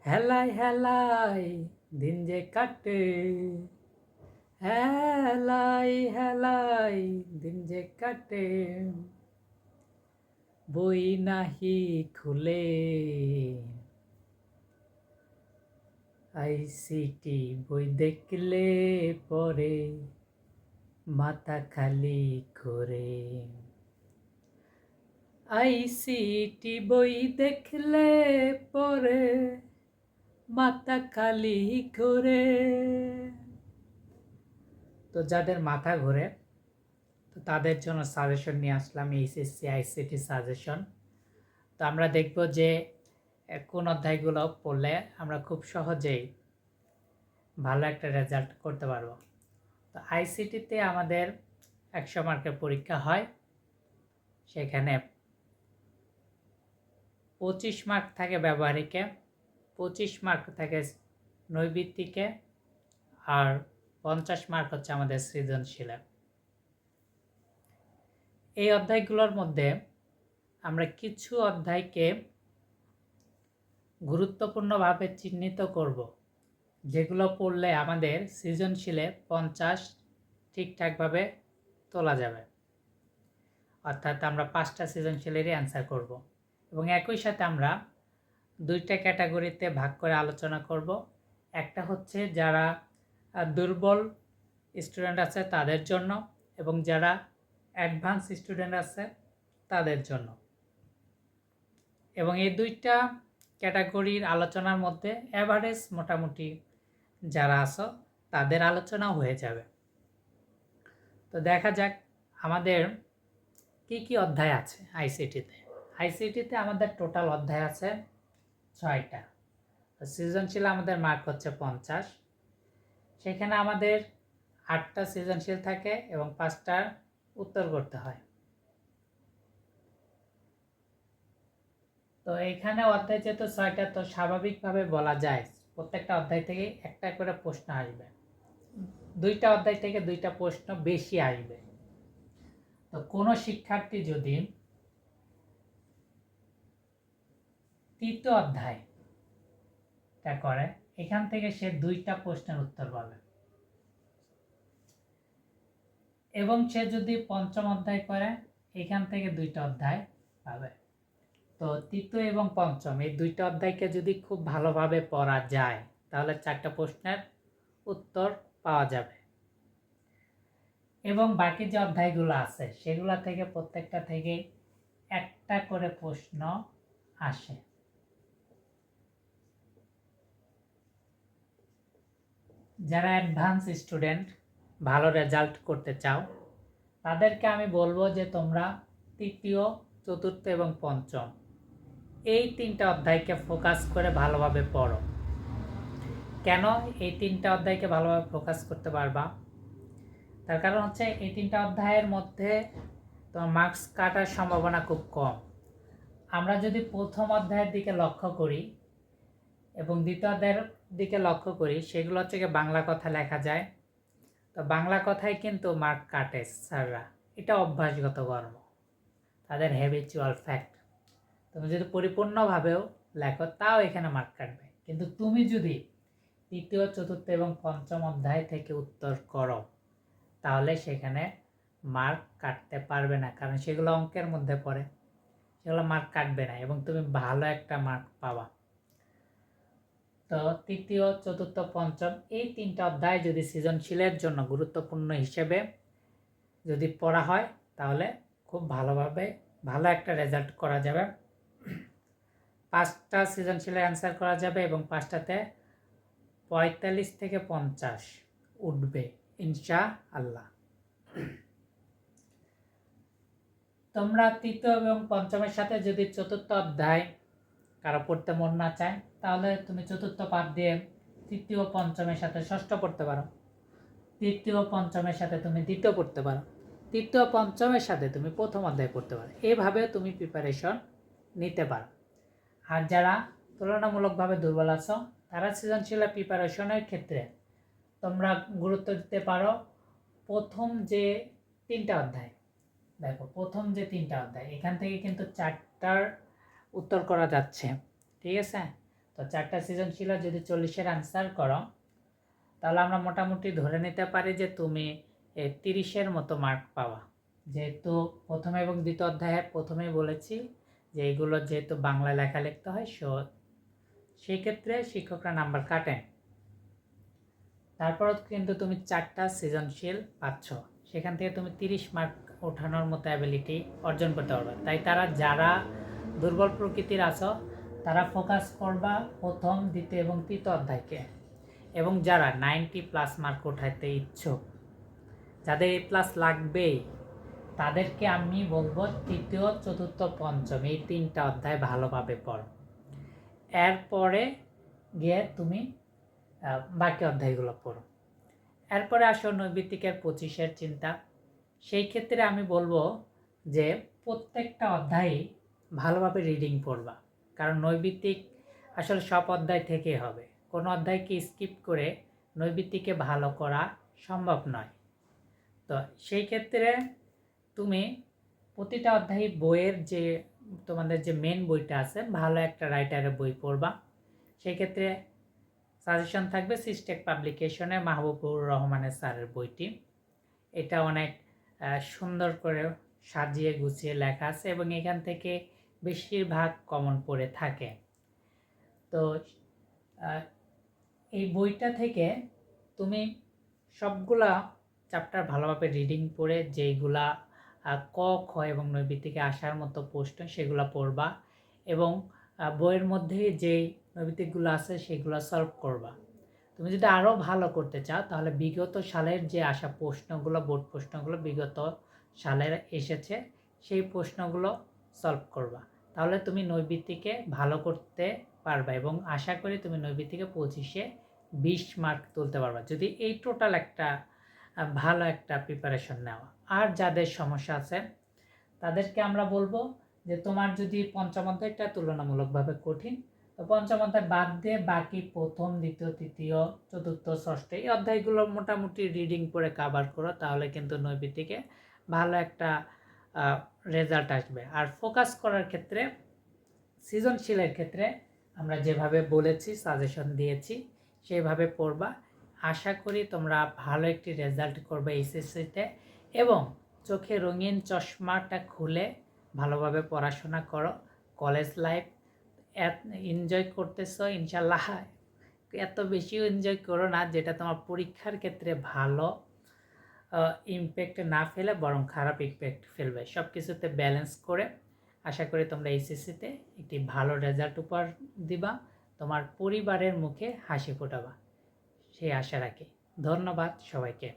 হেলায় হেলায় দিন যে কাটে, হেলায় হেলায় দিন যে কাটে, বই নাহি খুলে আইসিটি বই দেখলে পরে মাথা খালি করে। আইসিটি বই দেখলে পরে মাথা খালি করে। তো যাদের মাথা ঘোরে তো তাদের জন্য সাজেশন নিয়ে আসলাম এইচএসসি আইসিটি সাজেশন। তো আমরা দেখব যে কোন অধ্যায়গুলো পড়লে আমরা খুব সহজেই ভালো একটা রেজাল্ট করতে পারবো। তো আইসিটিতে আমাদের 100 মার্কের পরীক্ষা হয়, সেখানে 25 মার্ক থাকে ব্যবহারিকে, 25 মার্ক থাকে নৈবিত্তিকে, আর 50 মার্ক হচ্ছে আমাদের সৃজনশীলে। এই অধ্যায়গুলোর মধ্যে আমরা কিছু অধ্যায়কে গুরুত্বপূর্ণভাবে চিহ্নিত করব, যেগুলো পড়লে আমাদের সৃজনশীলে 50 ঠিকঠাকভাবে তোলা যাবে। অর্থাৎ আমরা 5টা সৃজনশীলেরই অ্যান্সার করব এবং একই সাথে আমরা 2টা ক্যাটাগরিতে ভাগ করে আলোচনা করব। একটা হচ্ছে যারা দুর্বল স্টুডেন্ট আছে তাদের জন্য, এবং যারা অ্যাডভান্স স্টুডেন্ট আছে তাদের জন্য। এবং এই 2টা ক্যাটাগরির আলোচনার মধ্যে অ্যাভারেজ মোটামুটি যারা আছো তাদের আলোচনাও হয়ে যাবে। তো দেখা যাক আমাদের কি কি অধ্যায় আছে আইসিটিতে। আইসিটিতে আমাদের টোটাল অধ্যায় আছে 6টা। সৃজনশীল আমাদের মার্ক হচ্ছে 50। সেখানে আমাদের 8টা সৃজনশীল থাকে এবং 5টার উত্তর করতে হয়। তো এখানে অধ্যায় যেহেতু 6টা, তো স্বাভাবিকভাবে বলা যায় প্রত্যেকটা অধ্যায় থেকে একটা করে প্রশ্ন আসবে, 2টা অধ্যায় থেকে 2টা প্রশ্ন বেশি আসবে। তো কোনো শিক্ষার্থী যদি তৃতীয় অধ্যায়টা করে, এখান থেকে সে 2টা প্রশ্নের উত্তর পাবে, এবং সে যদি পঞ্চম অধ্যায় করে এখান থেকে 2টা অধ্যায় পাবে। তো তৃতীয় এবং পঞ্চম এই 2টা অধ্যায়কে যদি খুব ভালোভাবে পড়া যায় তাহলে 4টা প্রশ্নের উত্তর পাওয়া যাবে। এবং বাকি যে অধ্যায়গুলো আছে সেগুলো থেকে প্রত্যেকটা থেকে একটা করে প্রশ্ন আসে। যারা অ্যাডভান্স স্টুডেন্ট, ভালো রেজাল্ট করতে চাও, তাদেরকে আমি বলবো যে তোমরা তৃতীয়, চতুর্থ এবং পঞ্চম এই 3টা অধ্যায়কে ফোকাস করে ভালোভাবে পড়ো। কেন এই 3টা অধ্যায়কে ভালোভাবে ফোকাস করতে পারবা? তার কারণ হচ্ছে এই 3টা অধ্যায়ের মধ্যে তোমার মার্কস কাটার সম্ভাবনা খুব কম। আমরা যদি প্রথম অধ্যায়ের দিকে লক্ষ্য করি এবং দ্বিতীয় অধ্যায়ের দিকে লক্ষ্য করি, সেগুলো হচ্ছে বাংলা কথা লেখা যায়। তো বাংলা কথায় কিন্তু মার্ক কাটে স্যাররা, এটা অভ্যাসগত কর্ম, তাদের হ্যাবিচুয়াল ফ্যাক্ট। তুমি যদি পরিপূর্ণভাবেও লেখো তাও এখানে মার্ক কাটবে, কিন্তু তুমি যদি তৃতীয়, চতুর্থ এবং পঞ্চম অধ্যায় থেকে উত্তর করো তাহলে সেখানে মার্ক কাটতে পারবে না, কারণ সেগুলো অঙ্কের মধ্যে পড়ে, সেগুলো মার্ক কাটবে না এবং তুমি ভালো একটা মার্ক পাবা। তো তৃতীয়, চতুর্থ, পঞ্চম এই 3টা অধ্যায় যদি সৃজনশীলের জন্য গুরুত্বপূর্ণ হিসেবে যদি পড়া হয় তাহলে খুব ভালোভাবে ভালো একটা রেজাল্ট করা যাবে। 5টা সৃজনশীলের অ্যান্সার করা যাবে এবং 5টাতে 45 থেকে 50 উঠবে ইনশাআল্লাহ। তোমরা তৃতীয় এবং পঞ্চমের সাথে যদি চতুর্থ অধ্যায় কারো পড়তে মন না চায় তাহলে তুমি চতুর্থ পাঠ দিয়ে তৃতীয়, পঞ্চমের সাথে ষষ্ঠ পড়তে পারো, তৃতীয়, পঞ্চমের সাথে তুমি দ্বিতীয় পড়তে পারো, তৃতীয়, পঞ্চমের সাথে তুমি প্রথম অধ্যায় পড়তে পারো। এভাবে তুমি প্রিপারেশন নিতে পারো। আর যারা তুলনামূলকভাবে দুর্বল আছো তারা সৃজনশীল প্রিপারেশনের ক্ষেত্রে তোমরা গুরুত্ব দিতে পারো প্রথম যে 3টা অধ্যায়। দেখো প্রথম যে 3টা অধ্যায় এখান থেকে কিন্তু 4টার উত্তর করা যাচ্ছে, ঠিক আছে? তো 4টা সৃজনশীলের যদি 40-এর আনসার করো, তাহলে আমরা মোটামুটি ধরে নিতে পারি যে তুমি 30-এর মতো মার্ক পাওয়া। যেহেতু প্রথম এবং দ্বিতীয় অধ্যায়ে প্রথমেই বলেছি যে এইগুলো যেহেতু বাংলায় লেখা লিখতে হয়, সেই ক্ষেত্রে শিক্ষকরা নাম্বার কাটেন। তারপর কিন্তু তুমি 4টা সৃজনশীল পাচ্ছ, সেখান থেকে তুমি 30 মার্ক ওঠানোর মতো অ্যাবিলিটি অর্জন করতে পারবে। তাই যারা দুর্বল প্রকৃতির আছো তারা ফোকাস করবা প্রথম, দ্বিতীয় এবং তৃতীয় অধ্যায়কে। এবং যারা 90+ মার্ক ওঠাতে ইচ্ছুক, যাদের A+ লাগবেই, তাদেরকে আমি বলবো তৃতীয়, চতুর্থ, পঞ্চম এই 3টা অধ্যায় ভালোভাবে পড়ো। এরপরে গিয়ে তুমি বাকি অধ্যায়গুলো পড়ো। এরপরে আসো নৈবিত্তিকের 25-এর চিন্তা। সেই ক্ষেত্রে আমি বলবো যে প্রত্যেকটা অধ্যায়ই ভালোভাবে রিডিং পড়বা, কারণ নৈবিত্তিক আসলে সব অধ্যায় থেকেই হবে। কোনো অধ্যায়কে স্কিপ করে নৈবিত্তিকে ভালো করা সম্ভব নয়। তো সেই ক্ষেত্রে তুমি প্রতিটা অধ্যায় বইয়ের যে তোমাদের যে মেন বইটা আছে, ভালো একটা রাইটারের বই পড়বা। সেই ক্ষেত্রে সাজেশন থাকবে সিস্টেক পাবলিকেশনে মাহবুবুর রহমানের স্যারের বইটি। এটা অনেক সুন্দর করে সাজিয়ে গুছিয়ে লেখা আছে এবং এখান থেকে বেশিরভাগ কমন পড়ে থাকে। তো এই বইটা থেকে তুমি সবগুলা চ্যাপ্টার ভালোভাবে রিডিং পড়ে যেইগুলা ক, খ এবং নৈবিত্তিকে আসার মতো প্রশ্ন সেগুলো পড়বা এবং বইয়ের মধ্যে যেই নৈবিত্তিকগুলো আছে সেগুলো সলভ করবা। তুমি যদি আরও ভালো করতে চাও তাহলে বিগত সালের যে আসা প্রশ্নগুলো, বোর্ড প্রশ্নগুলো বিগত সালের এসেছে, সেই প্রশ্নগুলো সলভ করবা। তাহলে তুমি নৈবিত্তিকে ভালো করতে পারবা এবং আশা করি তুমি নৈবিত্তিকে 25-এ 20 মার্ক তুলতে পারবা, যদি এই টোটাল একটা ভালো একটা প্রিপারেশন নেওয়া। আর যাদের সমস্যা আছে তাদেরকে আমরা বলবো যে তোমার যদি পঞ্চম অধ্যায়টা তুলনামূলকভাবে কঠিন, তো পঞ্চম অধ্যায় বাদ দিয়ে বাকি প্রথম, দ্বিতীয়, তৃতীয়, চতুর্থ, ষষ্ঠ এই অধ্যায়গুলো মোটামুটি রিডিং করে কাভার করো, তাহলে কিন্তু নৈবিত্তিকে ভালো একটা রেজাল্ট আসবে। আর ফোকাস করার ক্ষেত্রে, সৃজনশীলের ক্ষেত্রে আমরা যেভাবে বলেছি, সাজেশন দিয়েছি, সেইভাবে পড়বা। আশা করি তোমরা ভালো একটি রেজাল্ট করবে এইচএসসিতে এবং চোখে রঙিন চশমাটা খুলে ভালোভাবে পড়াশোনা করো। কলেজ লাইফ এনজয় করতেছো ইনশাল্লাহ, এত বেশিও এনজয় করো না যেটা তোমার পরীক্ষার ক্ষেত্রে ভালো ইমপ্যাক্ট না ফেলে বরং খারাপ ইমপ্যাক্ট ফেলবে। সব কিছুতে ব্যালেন্স করে আশা করি তোমরা এইচএসসিতে একটি ভালো রেজাল্ট উপহার দিবা, তোমার পরিবারের মুখে হাসি ফোটাবা, সেই আশা রাখি। ধন্যবাদ সবাইকে।